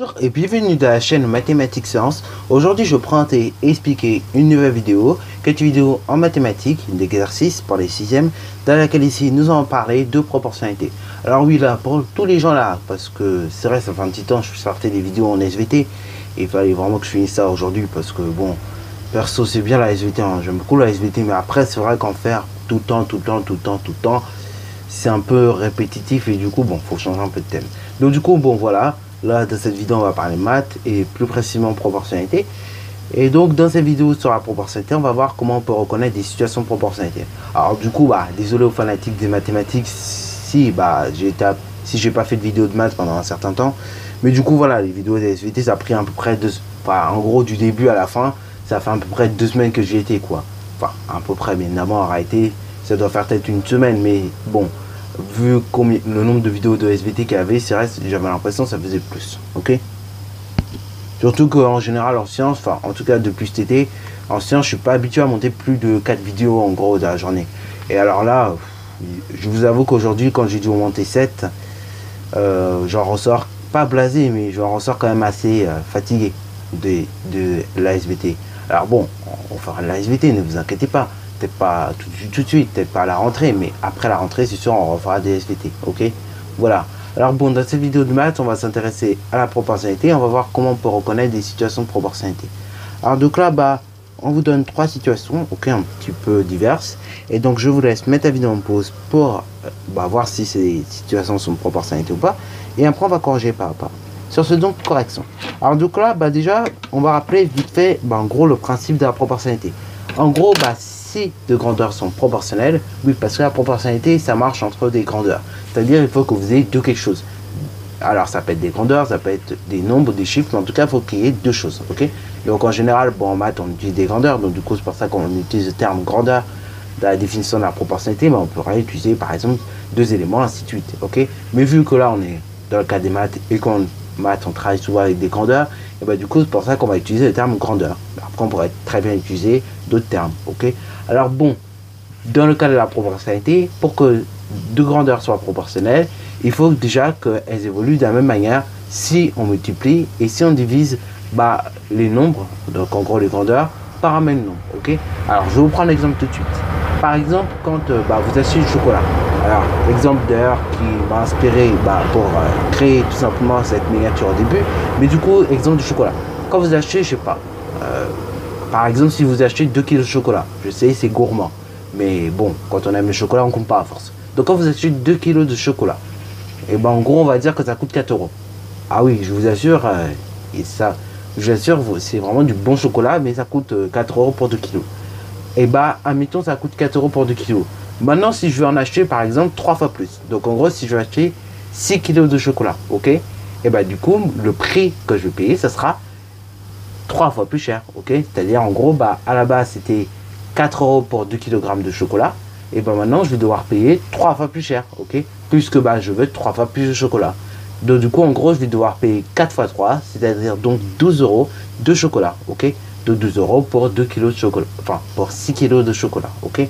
Bonjour et bienvenue dans la chaîne Mathématiques Sciences. Aujourd'hui je vais présenter et expliquer une nouvelle vidéo, cette vidéo en mathématiques, d'exercice pour les 6e, dans laquelle ici nous allons parler de proportionnalité. Alors oui, là pour tous les gens là, parce que c'est vrai, ça fait un petit temps que je sortais des vidéos en SVT et il fallait vraiment que je finisse ça aujourd'hui parce que bon, perso c'est bien la SVT, hein, j'aime beaucoup la SVT, mais après c'est vrai qu'en faire tout le temps, c'est un peu répétitif et du coup bon, faut changer un peu de thème. Donc du coup bon voilà. Là, dans cette vidéo, on va parler maths et plus précisément proportionnalité. Et donc, dans cette vidéo sur la proportionnalité, on va voir comment on peut reconnaître des situations de proportionnalité. Alors, du coup, désolé aux fanatiques des mathématiques si j'ai pas fait de vidéo de maths pendant un certain temps. Mais du coup, voilà, les vidéos des SVT, ça a pris à peu près en gros, du début à la fin, ça fait à peu près 2 semaines que j'y étais, quoi. Enfin, à peu près, bien évidemment, en réalité, ça doit faire peut-être une semaine, mais bon. Vu le nombre de vidéos de SVT qu'il y avait, c'est vrai, j'avais l'impression que ça faisait plus, ok. Surtout qu'en général en sciences, enfin en tout cas depuis cet été, en sciences je suis pas habitué à monter plus de 4 vidéos en gros de la journée. Et alors là, je vous avoue qu'aujourd'hui quand j'ai dû en monter 7, j'en ressors pas blasé, mais j'en ressors quand même assez fatigué de la SVT. Alors bon, on fera de la SVT, ne vous inquiétez pas. Peut-être pas tout de suite, peut-être pas à la rentrée, mais après la rentrée, c'est sûr, on refera des SVT, ok. Voilà. Alors bon, dans cette vidéo de maths, on va s'intéresser à la proportionnalité. On va voir comment on peut reconnaître des situations de proportionnalité. Alors donc là, on vous donne 3 situations, ok, un petit peu diverses. Et donc je vous laisse mettre la vidéo en pause pour voir si ces situations sont de proportionnalité ou pas. Et après, on va corriger pas à pas. Sur ce donc, correction. Alors donc là, déjà, on va rappeler vite fait, en gros, le principe de la proportionnalité. En gros, si deux grandeurs sont proportionnelles, oui, parce que la proportionnalité, ça marche entre des grandeurs. C'est-à-dire, il faut que vous ayez quelque chose. Alors, ça peut être des grandeurs, ça peut être des nombres, des chiffres, mais en tout cas, il faut qu'il y ait deux choses, ok. Donc, en général, en maths, on utilise des grandeurs, donc du coup, c'est pour ça qu'on utilise le terme grandeur dans la définition de la proportionnalité, mais on pourrait utiliser, par exemple, deux éléments, ainsi de suite, ok. Mais vu que là, on est dans le cas des maths, et qu'en maths, on travaille souvent avec des grandeurs, et du coup, c'est pour ça qu'on va utiliser le terme grandeur. Après, on pourrait très bien utiliser d'autres termes, ok. Alors bon, dans le cas de la proportionnalité, pour que deux grandeurs soient proportionnelles, il faut déjà qu'elles évoluent de la même manière si on multiplie et si on divise les nombres, donc en gros les grandeurs, par un même nombre, ok. Alors je vais vous prendre l'exemple tout de suite. Par exemple, quand vous achetez du chocolat. Alors, l'exemple d'ailleurs qui m'a inspiré pour créer tout simplement cette miniature au début. Mais du coup, exemple du chocolat. Quand vous achetez, je sais pas, par exemple, si vous achetez 2 kg de chocolat, je sais, c'est gourmand. Mais bon, quand on aime le chocolat, on compte pas à force. Donc quand vous achetez 2 kg de chocolat, et en gros, on va dire que ça coûte 4 euros. Ah oui, je vous assure, et ça, je vous assure, c'est vraiment du bon chocolat, mais ça coûte 4 euros pour 2 kg. Et admettons, ça coûte 4 euros pour 2 kg. Maintenant, si je veux en acheter, par exemple, 3 fois plus. Donc en gros, si je veux acheter 6 kg de chocolat, ok. Et du coup, le prix que je vais payer, ça sera 3 fois plus cher, ok. C'est-à-dire, en gros, à la base, c'était 4 euros pour 2 kg de chocolat. Et maintenant, je vais devoir payer 3 fois plus cher, ok. Puisque je veux 3 fois plus de chocolat. Donc, du coup, en gros, je vais devoir payer 4 fois 3, c'est-à-dire donc 12 euros de chocolat, ok. De 12 euros pour 2 kg de chocolat, enfin, pour 6 kg de chocolat, ok.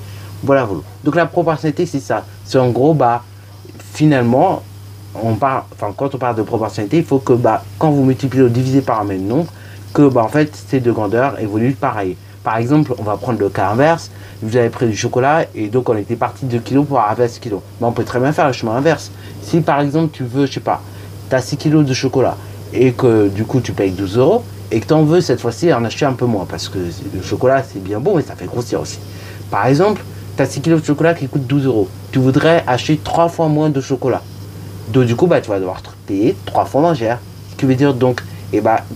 Voilà. Donc, la proportionnalité, c'est ça. C'est en gros, finalement, quand on parle de proportionnalité, il faut que, quand vous multipliez ou divisez par un même nombre, que en fait ces deux grandeurs évoluent pareil. Par exemple, on va prendre le cas inverse. Vous avez pris du chocolat et donc on était parti de 2 kg pour arriver à 6 kg. Mais on peut très bien faire le chemin inverse. Si par exemple tu veux, je sais pas, tu as 6 kg de chocolat et que du coup tu payes 12 euros et que tu en veux cette fois-ci en acheter un peu moins parce que le chocolat c'est bien bon mais ça fait grossir aussi. Par exemple, tu as 6 kg de chocolat qui coûte 12 euros. Tu voudrais acheter 3 fois moins de chocolat. Donc du coup, tu vas devoir payer 3 fois moins cher. Ce qui veut dire donc,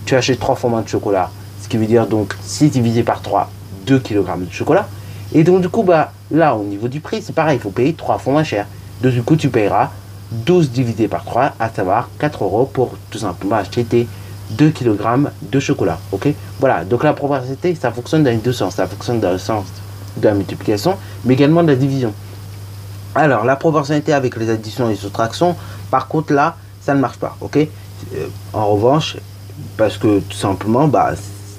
tu achètes 3 fois moins de chocolat. Ce qui veut dire donc 6 divisé par 3, 2 kg de chocolat. Et donc du coup, là, au niveau du prix, c'est pareil, il faut payer 3 fois moins cher. Donc du coup, tu payeras 12 divisé par 3, à savoir 4 euros pour tout simplement acheter tes 2 kg de chocolat. Ok. Voilà, donc la proportionnalité, ça fonctionne dans les deux sens. Ça fonctionne dans le sens de la multiplication, mais également de la division. Alors, la proportionnalité avec les additions et les soustractions, par contre, là, ça ne marche pas, ok. En revanche, parce que tout simplement,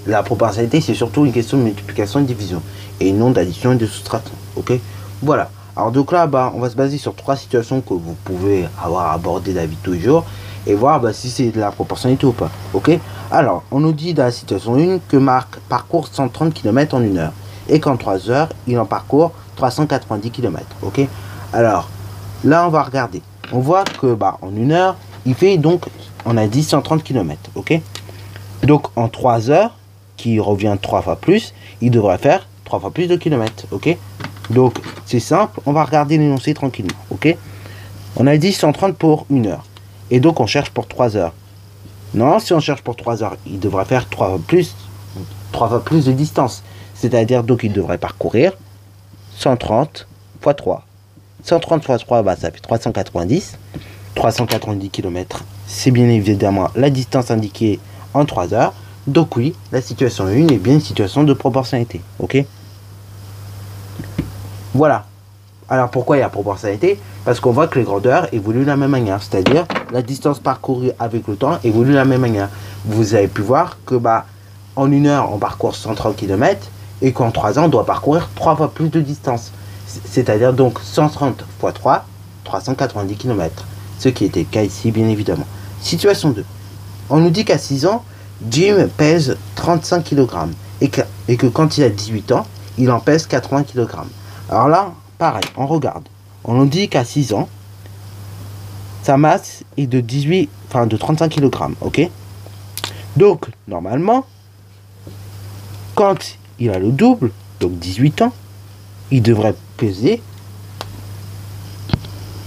la proportionnalité, c'est surtout une question de multiplication et de division, et non d'addition et de soustraction, ok. Voilà. Alors donc là, on va se baser sur 3 situations que vous pouvez avoir abordées dans la vie de tous les jours. et voir bah, si c'est de la proportionnalité ou pas. Ok. Alors, on nous dit dans la situation 1 que Marc parcourt 130 km en 1 heure et qu'en 3 heures, il en parcourt 390 km. Ok. Alors, là, on va regarder. On voit que bah, en 1 heure, il fait donc, on a dit 130 km. Ok. Donc, en 3 heures, qui revient 3 fois plus, il devrait faire 3 fois plus de kilomètres. Ok. Donc, c'est simple. On va regarder l'énoncé tranquillement. Ok. On a dit 130 pour 1 heure. Et donc, on cherche pour 3 heures. Non, si on cherche pour 3 heures, il devrait faire 3 fois plus de distance. C'est-à-dire, donc, il devrait parcourir 130 fois 3. 130 fois 3, bah, ça fait 390. 390 km, c'est bien évidemment la distance indiquée en 3 heures. Donc oui, la situation 1 est bien une situation de proportionnalité. Ok. Voilà. Alors pourquoi il y a proportionnalité? Parce qu'on voit que les grandeurs évoluent de la même manière. C'est-à-dire, la distance parcourue avec le temps évolue de la même manière. Vous avez pu voir que bah, en 1 heure, on parcourt 130 km et qu'en 3 ans, on doit parcourir 3 fois plus de distance. C'est-à-dire donc 130 fois 3, 390 km. Ce qui était le cas ici, bien évidemment. Situation 2. On nous dit qu'à 6 ans, Jim pèse 35 kg et que quand il a 18 ans, il en pèse 80 kg. Alors là, pareil, on regarde. On nous dit qu'à 6 ans, sa masse est de 35 kg. Ok. Donc, normalement, quand il a le double, donc 18 ans, il devrait peser.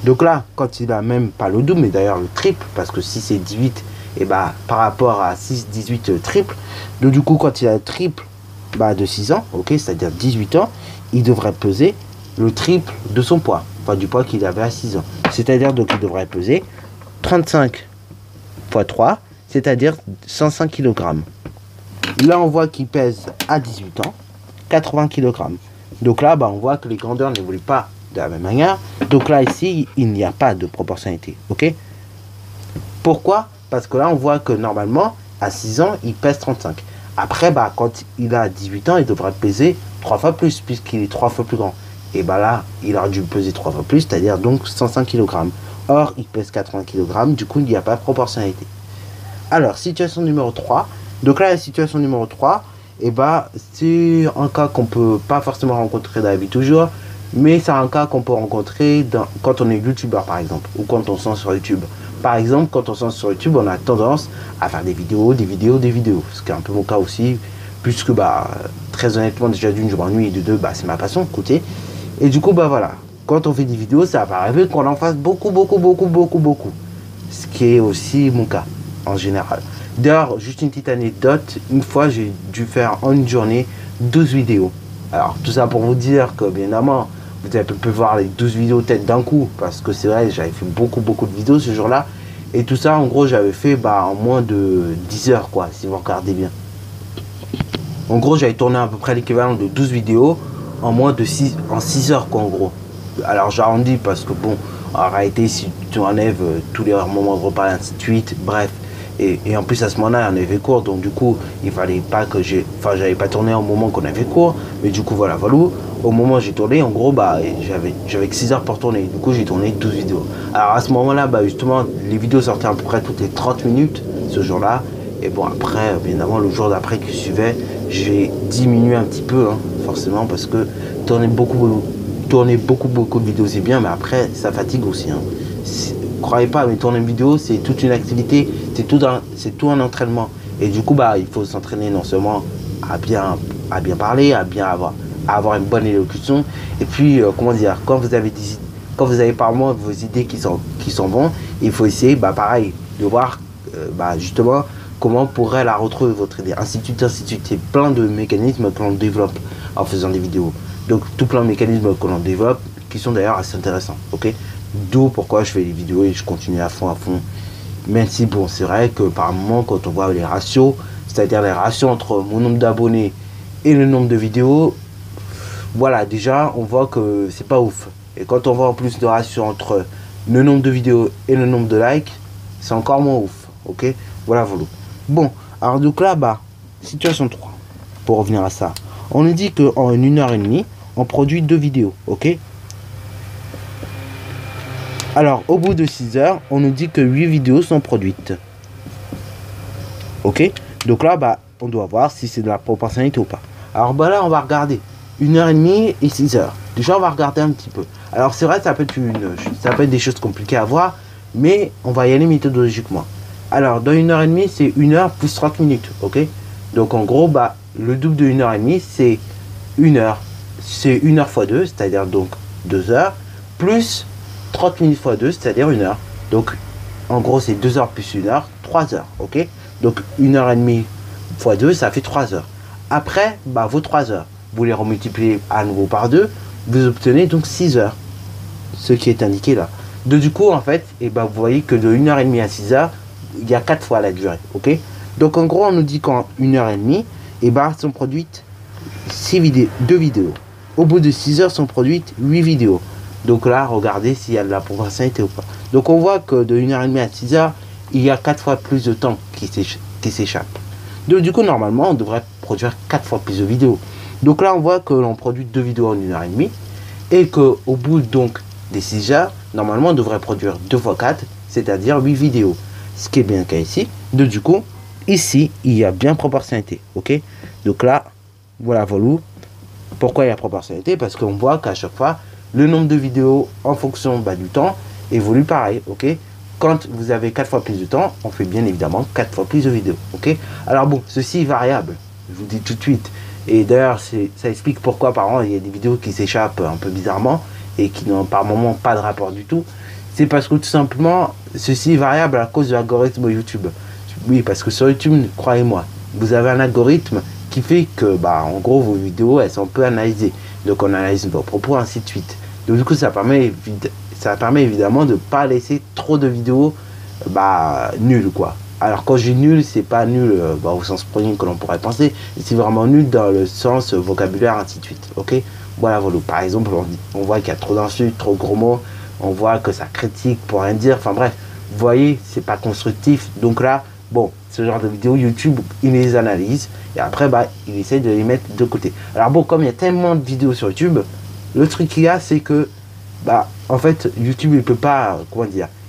Donc là, quand il a même pas le double, mais d'ailleurs le triple, parce que si c'est 18, et bah par rapport à 6, 18 triple, donc du coup quand il a le triple bah, de 6 ans, ok, c'est-à-dire 18 ans, il devrait peser le triple de son poids, enfin du poids qu'il avait à 6 ans. C'est-à-dire donc il devrait peser 35 fois 3, c'est-à-dire 105 kg. Là on voit qu'il pèse à 18 ans 80 kg. Donc là bah, on voit que les grandeurs n'évoluent pas de la même manière. Donc là ici il n'y a pas de proportionnalité. Ok. Pourquoi? Parce que là on voit que normalement à 6 ans il pèse 35. Après bah quand il a 18 ans il devrait peser 3 fois plus puisqu'il est 3 fois plus grand. Et bah là il aurait dû peser 3 fois plus, c'est-à-dire donc 105 kg. Or il pèse 80 kg, du coup il n'y a pas de proportionnalité. Alors situation numéro 3. Donc là la situation numéro 3, et bah c'est un cas qu'on peut pas forcément rencontrer dans la vie toujours. Mais c'est un cas qu'on peut rencontrer quand on est youtubeur par exemple, ou quand on se lance sur YouTube. Par exemple, quand on se lance sur YouTube, on a tendance à faire des vidéos, ce qui est un peu mon cas aussi, puisque bah, très honnêtement, déjà d'une, je m'ennuie, et de deux, bah, c'est ma passion, écoutez. Et du coup, bah voilà, quand on fait des vidéos, ça va arriver qu'on en fasse beaucoup. Ce qui est aussi mon cas, en général. D'ailleurs, juste une petite anecdote, une fois, j'ai dû faire en une journée 12 vidéos. Alors, tout ça pour vous dire que, bien évidemment, vous avez pu voir les 12 vidéos tête d'un coup, parce que c'est vrai, j'avais fait beaucoup de vidéos ce jour-là. Et tout ça, en gros, j'avais fait bah, en moins de 10 heures, quoi, si vous regardez bien. En gros, j'avais tourné à peu près l'équivalent de 12 vidéos en moins de 6 heures, quoi, en gros. Alors, j'arrondis parce que, bon, en réalité, si tu enlèves tous les moments de repas, ainsi de suite, bref. Et en plus, à ce moment-là, on avait cours, donc du coup, il fallait pas que j'avais pas tourné au moment qu'on avait cours, mais du coup, voilà. Au moment où j'ai tourné, en gros, bah, j'avais que 6 heures pour tourner. Du coup, j'ai tourné 12 vidéos. Alors, à ce moment-là, bah, justement, les vidéos sortaient à peu près toutes les 30 minutes, ce jour-là. Et bon, après, bien évidemment, le jour d'après qui suivait, j'ai diminué un petit peu, hein, forcément, parce que tourner beaucoup de vidéos, c'est bien, mais après, ça fatigue aussi, hein. Croyez pas, mais tourner une vidéo, c'est toute une activité, c'est tout un entraînement. Et du coup, bah, il faut s'entraîner non seulement à bien parler, à avoir une bonne élocution. Et puis, comment dire, quand vous avez par moment vos idées qui sont bonnes, il faut essayer, bah, pareil, de voir, bah, justement, comment pourrait la retrouver votre idée. Ainsi de suite, c'est plein de mécanismes que l'on développe en faisant des vidéos. Donc, tout plein de mécanismes que l'on développe, qui sont d'ailleurs assez intéressants, ok? D'où pourquoi je fais les vidéos et je continue à fond. Même si, bon, c'est vrai que par moment, quand on voit les ratios, c'est-à-dire les ratios entre mon nombre d'abonnés et le nombre de vidéos, voilà, déjà, on voit que c'est pas ouf. Et quand on voit en plus de ratio entre le nombre de vidéos et le nombre de likes, c'est encore moins ouf, ok? Voilà. Bon, alors donc là, bah, situation 3, pour revenir à ça. On nous dit qu'en 1 heure et demie, on produit 2 vidéos, ok? Alors, au bout de 6 heures, on nous dit que 8 vidéos sont produites. Ok? Donc là, bah, on doit voir si c'est de la proportionnalité ou pas. Alors bah là, on va regarder 1h30 et 6 heures. Déjà, on va regarder un petit peu. Alors, c'est vrai, ça peut être des choses compliquées à voir, mais on va y aller méthodologiquement. Alors, dans 1h30, c'est 1 heure plus 30 minutes. Ok? Donc, en gros, bah, le double de 1h30, c'est 1 heure. C'est 1 heure x 2, c'est-à-dire donc 2 heures, plus 30 minutes x 2, c'est-à-dire 1 heure. Donc, en gros, c'est 2 heures plus 1 heure, 3 heures. Ok? Donc, 1h30 x 2, ça fait 3 heures. Après, bah, vos 3 heures, vous les remultipliez à nouveau par 2, vous obtenez donc 6 heures. Ce qui est indiqué là. Donc, du coup, en fait, et bah, vous voyez que de 1h30 à 6 heures, il y a 4 fois la durée. Ok? Donc, en gros, on nous dit qu'en 1h30, et bah, sont produites 2 vidéos. Au bout de 6 heures, sont produites 8 vidéos. Donc là, regardez s'il y a de la proportionnalité ou pas. Donc, on voit que de 1h30 à 6 heures, il y a 4 fois plus de temps qui s'échappe. Donc, du coup, normalement, on devrait produire 4 fois plus de vidéos. Donc là, on voit que l'on produit 2 vidéos en 1h30 et qu'au bout donc des 6 heures, normalement, on devrait produire 2 fois 4, c'est-à-dire 8 vidéos. Ce qui est bien le cas ici. Donc, du coup, ici, il y a bien proportionnalité. Ok? Donc là, voilà. Pourquoi il y a proportionnalité? Parce qu'on voit qu'à chaque fois, le nombre de vidéos en fonction du temps évolue pareil. Ok? Quand vous avez 4 fois plus de temps, on fait bien évidemment 4 fois plus de vidéos. Ok? Alors bon, ceci est variable. Je vous dis tout de suite. Et d'ailleurs, ça explique pourquoi par exemple il y a des vidéos qui s'échappent un peu bizarrement et qui n'ont par moment pas de rapport du tout. C'est parce que tout simplement, ceci est variable à cause de l'algorithme YouTube. Oui, parce que sur YouTube, croyez-moi, vous avez un algorithme qui fait que, en gros, vos vidéos, elles sont peu analysées. Donc, on analyse vos propos, ainsi de suite. Donc, du coup, ça permet évidemment de ne pas laisser trop de vidéos nulles, quoi. Alors, quand je dis nul, c'est pas nul au sens premier que l'on pourrait penser. C'est vraiment nul dans le sens vocabulaire, ainsi de suite. Ok? Voilà. Par exemple, on voit qu'il y a trop d'insultes, trop de gros mots. On voit que ça critique pour rien dire. Enfin, bref. Vous voyez, c'est pas constructif. Donc là, bon, ce genre de vidéos, YouTube, il les analyse. Et après, il essaie de les mettre de côté. Alors bon, comme il y a tellement de vidéos sur YouTube, le truc qu'il y a, c'est que, en fait, YouTube, il peut pas,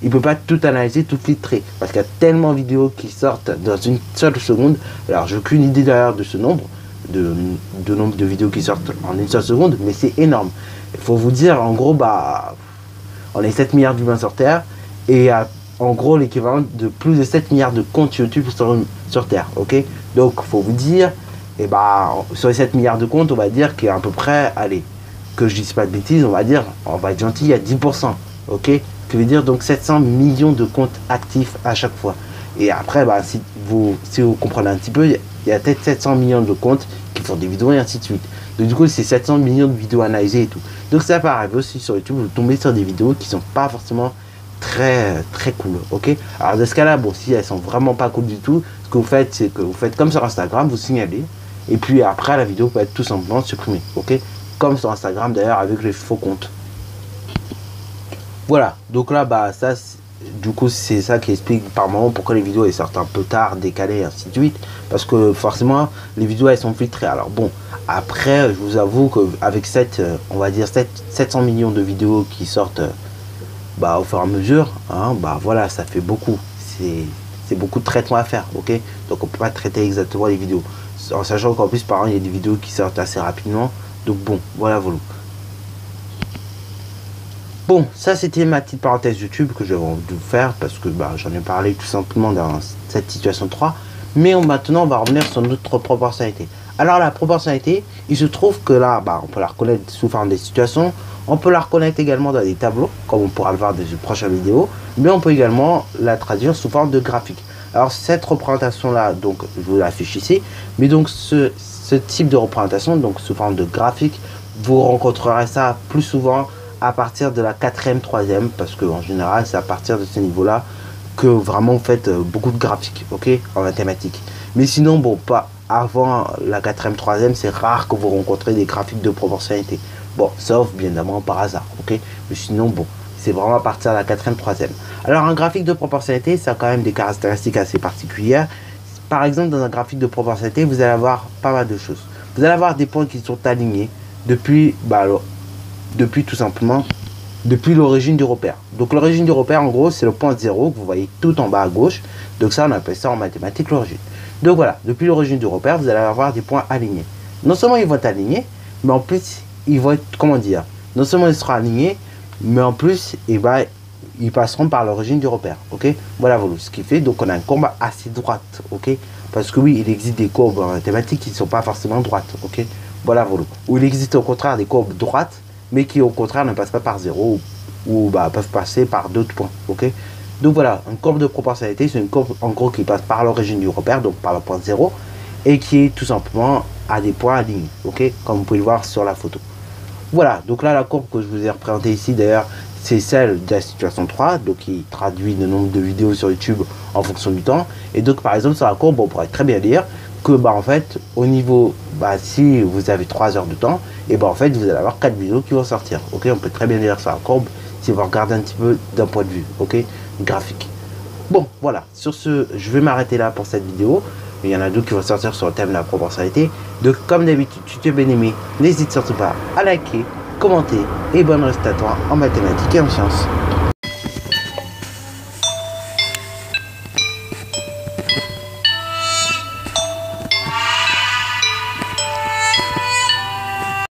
il peut pas tout analyser, tout filtrer. Parce qu'il y a tellement de vidéos qui sortent dans une seule seconde. Alors, j'ai aucune idée d'ailleurs de ce nombre, de nombre de vidéos qui sortent en une seule seconde, mais c'est énorme. Il faut vous dire, en gros, on est 7 milliards d'humains sur Terre. Et en gros l'équivalent de plus de 7 milliards de comptes YouTube sur Terre. Ok? Donc, il faut vous dire, sur les 7 milliards de comptes, on va dire qu'il y a à peu près, allez, que je dise pas de bêtises, on va être gentil, il y a 10%. Ok? Ce qui veut dire donc 700 millions de comptes actifs à chaque fois. Et après, si vous comprenez un petit peu, il y a peut-être 700 millions de comptes qui font des vidéos et ainsi de suite. Donc, du coup, c'est 700 millions de vidéos analysées et tout. Donc, ça peut arriver aussi sur YouTube, vous tombez sur des vidéos qui sont pas forcément très cool. Ok? Alors dans ce cas là, bon, si elles sont vraiment pas cool du tout, ce que vous faites, c'est que vous faites comme sur Instagram, vous signalez, et puis après la vidéo peut être tout simplement supprimée. Ok? Comme sur Instagram d'ailleurs avec les faux comptes. Voilà. Donc là, ça, du coup, c'est ça qui explique par moment pourquoi les vidéos elles sortent un peu tard, décalées, et ainsi de suite, parce que forcément les vidéos elles sont filtrées. Alors bon, après je vous avoue qu'avec on va dire 700 millions de vidéos qui sortent au fur et à mesure, hein, voilà, ça fait beaucoup. C'est beaucoup de traitements à faire, ok? Donc on peut pas traiter exactement les vidéos. En sachant qu'en plus, par exemple, il y a des vidéos qui sortent assez rapidement. Donc bon, voilà. Bon, ça c'était ma petite parenthèse YouTube que j'avais envie de vous faire parce que j'en ai parlé tout simplement dans cette situation 3. Mais maintenant, on va revenir sur notre proportionnalité. Alors la proportionnalité, il se trouve que là, on peut la reconnaître sous forme des situations. On peut la reconnaître également dans des tableaux, comme on pourra le voir dans une prochaine vidéo. Mais on peut également la traduire sous forme de graphique. Alors cette représentation-là, donc je vous l'affiche ici. Mais donc ce type de représentation, donc sous forme de graphique, vous rencontrerez ça plus souvent à partir de la 4e, 3e. Parce qu'en général, c'est à partir de ce niveau-là que vraiment vous faites beaucoup de graphiques, ok, en mathématiques. Mais sinon, bon, pas avant la 4e, 3e, c'est rare que vous rencontrez des graphiques de proportionnalité. Bon, sauf bien évidemment par hasard, ok. Mais sinon, bon, c'est vraiment à partir de la 4e, 3e. Alors, un graphique de proportionnalité, ça a quand même des caractéristiques assez particulières. Par exemple, dans un graphique de proportionnalité, vous allez avoir pas mal de choses. Vous allez avoir des points qui sont alignés depuis tout simplement depuis l'origine du repère. Donc l'origine du repère, en gros, c'est le point 0 que vous voyez tout en bas à gauche. Donc ça, on appelle ça en mathématiques l'origine. Donc voilà, depuis l'origine du repère, vous allez avoir des points alignés. Non seulement ils vont être alignés, mais en plus, ils vont être, comment dire, non seulement ils seront alignés, mais en plus, ils passeront par l'origine du repère. Ok, voilà, ce qui fait, donc on a une courbe assez droite. Ok, parce que oui, il existe des courbes en mathématiques qui ne sont pas forcément droites. Ok, voilà, ou il existe au contraire des courbes droites, mais qui au contraire ne passent pas par 0 ou peuvent passer par d'autres points. Ok, donc voilà, une courbe de proportionnalité, c'est une courbe en gros qui passe par l'origine du repère, donc par le point 0, et qui est tout simplement à des points alignés. Ok, comme vous pouvez le voir sur la photo. Voilà, donc là la courbe que je vous ai représentée ici d'ailleurs, c'est celle de la situation 3, donc qui traduit le nombre de vidéos sur YouTube en fonction du temps. Et donc par exemple sur la courbe, on pourrait très bien dire que en fait, au niveau, si vous avez 3 heures de temps, et en fait vous allez avoir 4 vidéos qui vont sortir. Ok, on peut très bien dire sur la courbe si vous regardez un petit peu d'un point de vue, ok, graphique. Bon, voilà, sur ce, je vais m'arrêter là pour cette vidéo. Il y en a d'autres qui vont sortir sur le thème de la proportionnalité. Donc comme d'habitude, si tu as bien aimé, n'hésite surtout pas à liker, commenter et bonne reste à toi en mathématiques et en sciences.